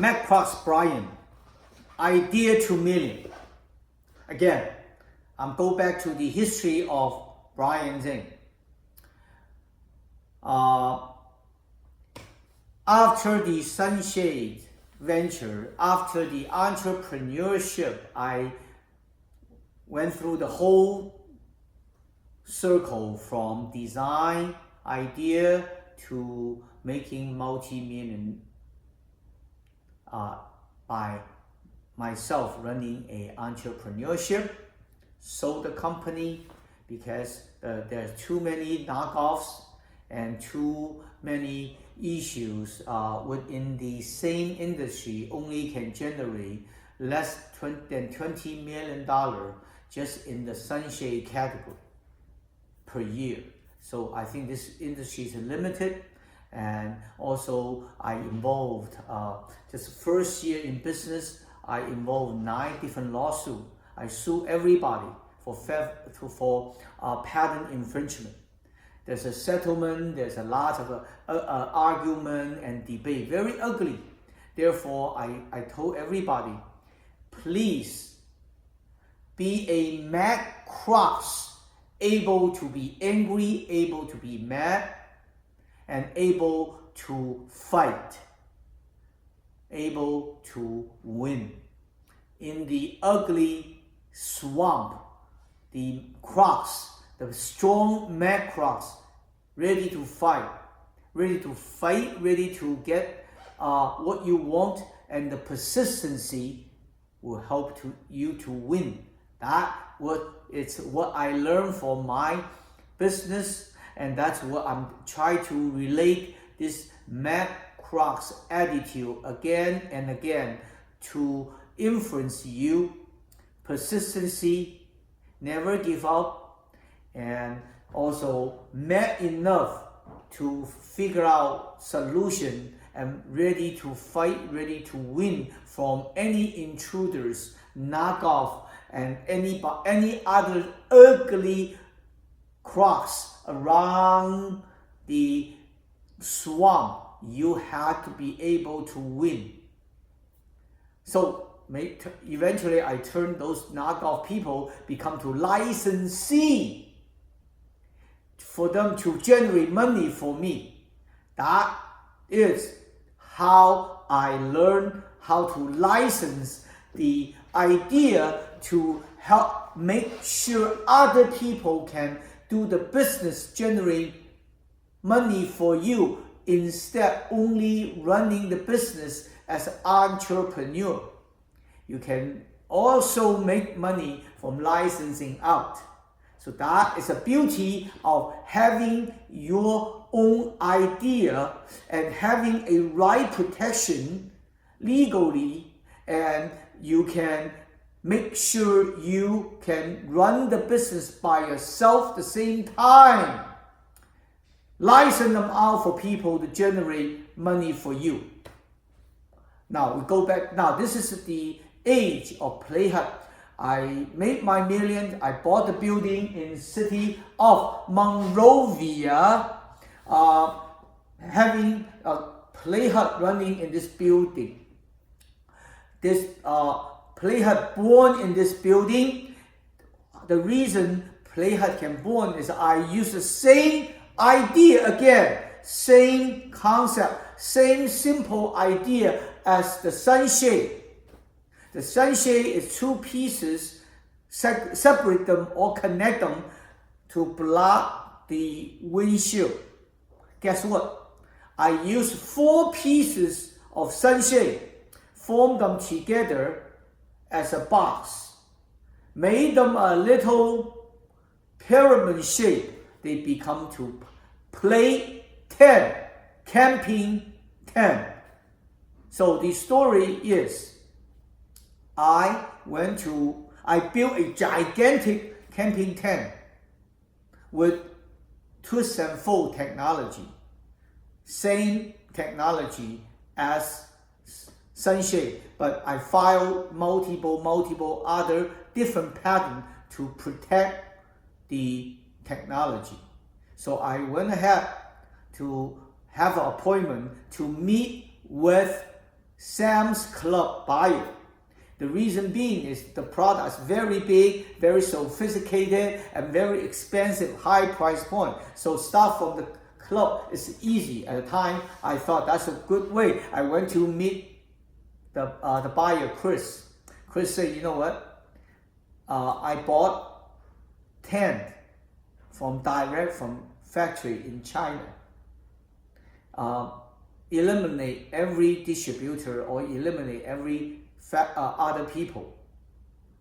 MacCross Brian, idea to million. Again, I'm go back to the history of Brian Zing. After the Sunshade venture, after the entrepreneurship, I went through the whole circle from design, idea to making multi-million by myself running a entrepreneurship, sold the company because there's too many knockoffs and too many issues within the same industry only can generate less than $20 million just in the sunshade category per year. So I think this industry is limited, and also I involved just first year in business, I involved 9 different lawsuits. I sued everybody for patent infringement. There's a settlement, there's a lot of argument and debate, very ugly. Therefore, I told everybody, please be a MacCross, able to be angry, able to be mad, and able to fight, able to win. In the ugly swamp, the crocs, the strong MacCross, ready to fight, ready to get what you want, and the persistency will help you to win. It's what I learned from my business, and that's what I'm trying to relate this MacCross attitude again and again to influence you. Persistency, never give up, and also mad enough to figure out solution and ready to fight, ready to win from any intruders, knockoff, and any other ugly crocs around the swamp. You have to be able to win. So eventually I turned those knockoff people become to licensee for them to generate money for me. That is how I learned how to license the idea to help make sure other people can do the business, generate money for you, instead only running the business as an entrepreneur. You can also make money from licensing out. So that is the beauty of having your own idea and having a right protection legally, and you can make sure you can run the business by yourself at the same time. License them out for people to generate money for you. Now we go back. Now this is the age of Playhut. I made my million. I bought the building in city of Monrovia, having a Playhut running in this building. This Playhut born in this building. The reason Playhut can born is I use the same idea again, same concept, same simple idea as the sunshade. The sunshade is 2 pieces, separate them or connect them to block the windshield. Guess what? I use 4 pieces of sunshade, form them together as a box, made them a little pyramid shape. They become to play tent, camping tent. So the story is, I built a gigantic camping tent with twist and fold technology, same technology as sunshade, but I filed multiple other different patents to protect the technology. So I went ahead to have an appointment to meet with Sam's Club buyer. The reason being is the product is very big, very sophisticated, and very expensive, high price point. So start from the club is easy. At the time, I thought that's a good way. I went to meet the buyer, Chris. Chris said, you know what? I bought 10 direct from factory in China. Eliminate every distributor or eliminate every other people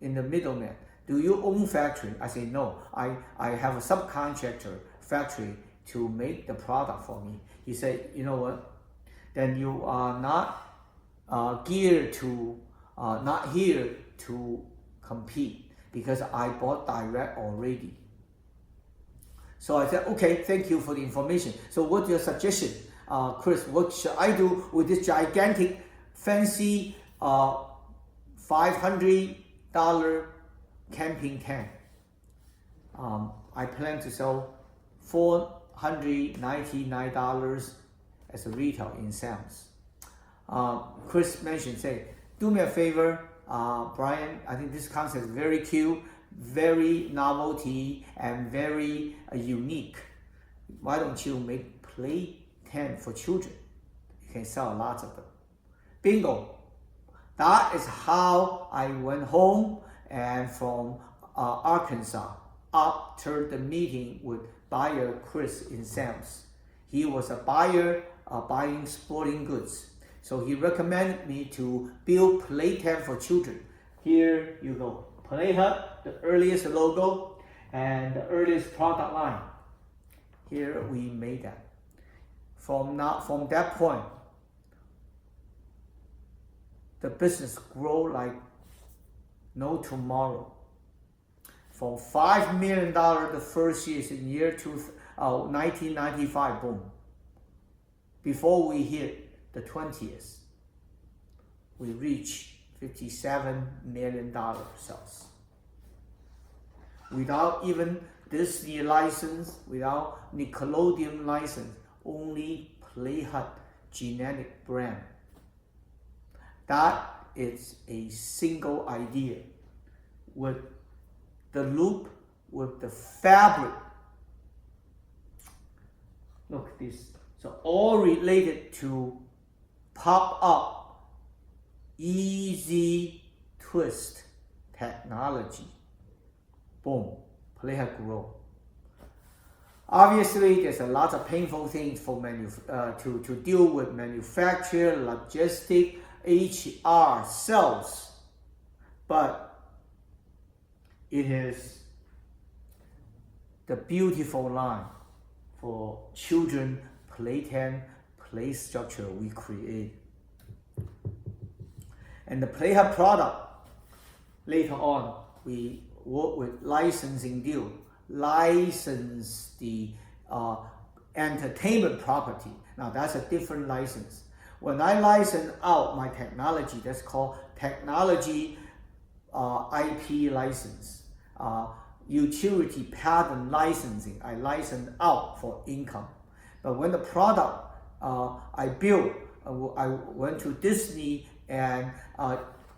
in the middleman. Do you own factory? I say no. I have a subcontractor factory to make the product for me. He said, you know what? Then you are not geared to, not here to compete because I bought direct already. So I said, okay, thank you for the information. So what's your suggestion? Chris, what should I do with this gigantic, fancy $500 camping tent? I plan to sell $499 as a retail in Sam's. Chris mentioned, say, do me a favor, Brian, I think this concept is very cute, very novelty, and very unique. Why don't you make play tent for children? You can sell lots of them. Bingo! That is how I went home and from Arkansas after the meeting with buyer Chris in Sam's. He was a buyer buying sporting goods. So he recommended me to build play tent for children. Here you go. Playhut, the earliest logo and the earliest product line. Here we made that. From that point, the business grow like no tomorrow. From $5 million the first year in year 1995, boom. Before we hit the 20th, we reached $57 million sales. Without even Disney license, without Nickelodeon license, only Playhut genetic brand. That is a single idea with the loop, with the fabric. Look at this. So all related to pop-up, easy twist technology. Boom, Playhut grow. Obviously, there's a lot of painful things for to deal with: manufacture, logistic, HR, sales. But it is the beautiful line for children play tent, play structure we create. And the Playhut product, later on, we work with licensing deal, license the entertainment property. Now that's a different license. When I license out my technology, that's called technology IP license. Utility patent licensing, I license out for income. But when the product I built, I went to Disney and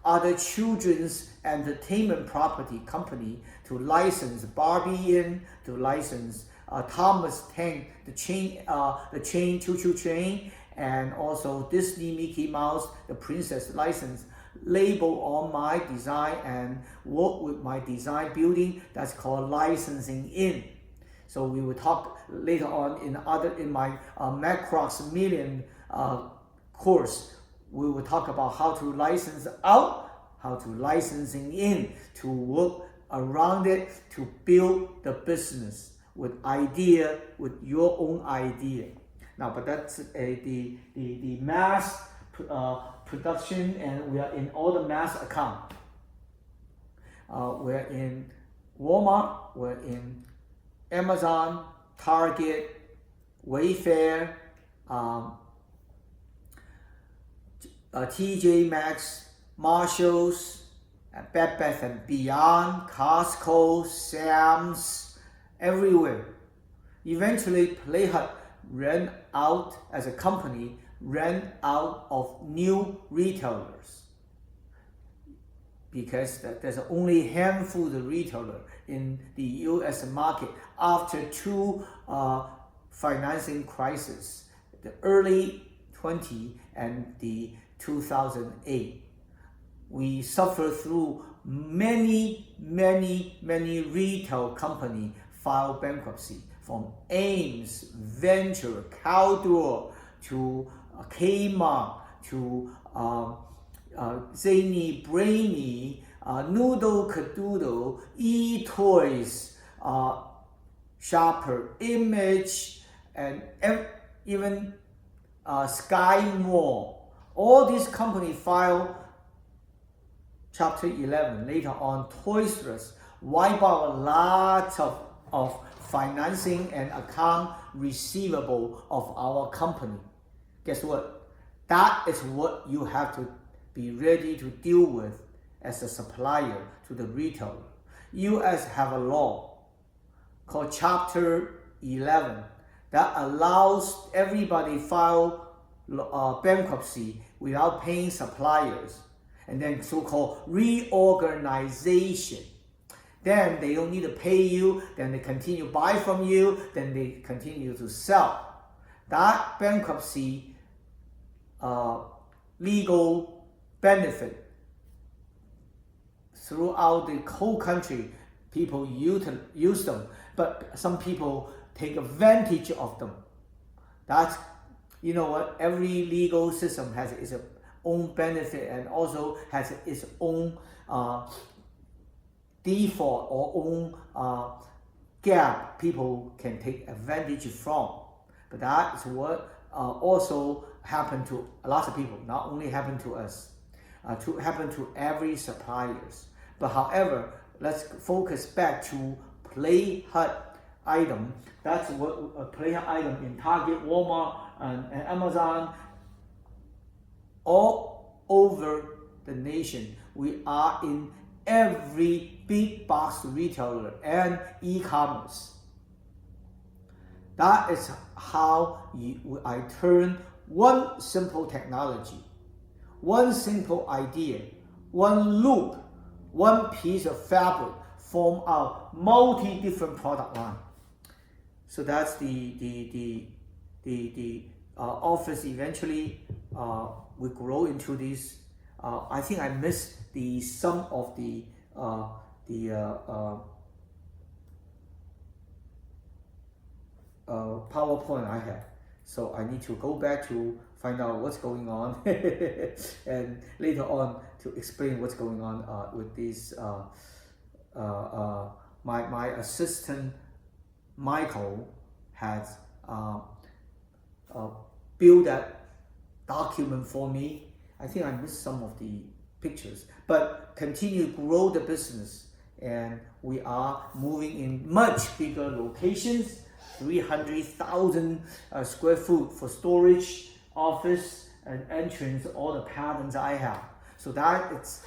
other children's entertainment property company to license Barbie in, to license Thomas Tank, the chain Choo Choo Train, and also Disney Mickey Mouse, the Princess license, label on my design and work with my design building. That's called licensing in. So we will talk later on in my Macross Million course. We will talk about how to license out, how to licensing in, to work around it, to build the business with your own idea. Now, but that's the mass production, and we are in all the mass account. We're in Walmart, we're in Amazon, Target, Wayfair, TJ Maxx, Marshalls, Bed Bath & Beyond, Costco, Sam's, everywhere. Eventually, Playhut ran out as a company ran out of new retailers, because there's only a handful of retailers in the U.S. market after two financing crises, the early 20 and the 2008. We suffered through many retail companies file bankruptcy, from Ames, Venture, Caldor, to Kmart, to Zany, Brainy, Noodle Cadoodle, eToys, Shopper, Image, and even Sky Mall. All these companies file Chapter 11. Later on, Toys R Us wipe out lots of financing and account receivable of our company. Guess what? That is what you have to be ready to deal with as a supplier to the retailer. US have a law called Chapter 11 that allows everybody file bankruptcy without paying suppliers, and then so-called reorganization. Then they don't need to pay you, then they continue to buy from you, then they continue to sell. That bankruptcy legal benefit throughout the whole country, people use them, but some people take advantage of them. That's, you know what, every legal system has its own benefit and also has its own default or own gap people can take advantage from. But that is what also happened to a lot of people, not only happened to us, happen to every suppliers. But however, let's focus back to Playhut item. That's what a Playhut item in Target, Walmart, and Amazon, all over the nation. We are in every big box retailer and e-commerce. That is how I turn one simple technology, one simple idea, one loop, one piece of fabric form a multi-different product line. So that's the office. Eventually we grow into this. I think I missed some of the PowerPoint I had. So I need to go back to find out what's going on and later on to explain what's going on with this. My assistant Michael has built that document for me. I think I missed some of the pictures, but continue to grow the business, and we are moving in much bigger locations, 300,000 square foot for storage, office, and entrance, all the patterns I have. So that it's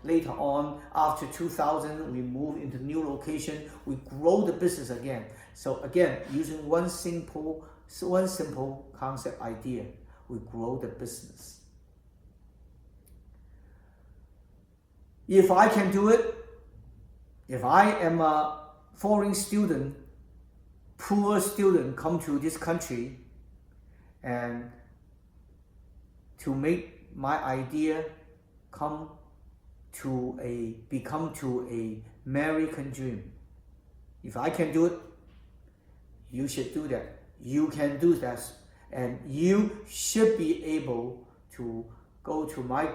later on, after 2000, we move into new location, we grow the business again. So again, using one simple concept idea, we grow the business. If I can do it, if I am a foreign student, poor student, come to this country, and to make my idea become to a American dream. If I can do it, you should do that. You can do that, and you should be able to go to my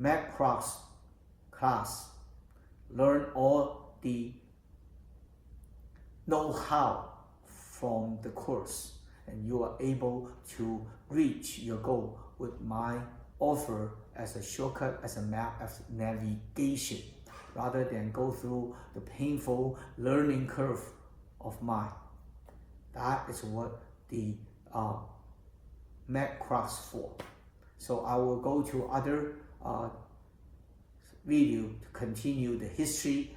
macros class, learn all the know-how from the course, and you are able to reach your goal with my offer as a shortcut, as a map, as navigation, rather than go through the painful learning curve of mine. That is what the macros for. So I will go to other video to continue the history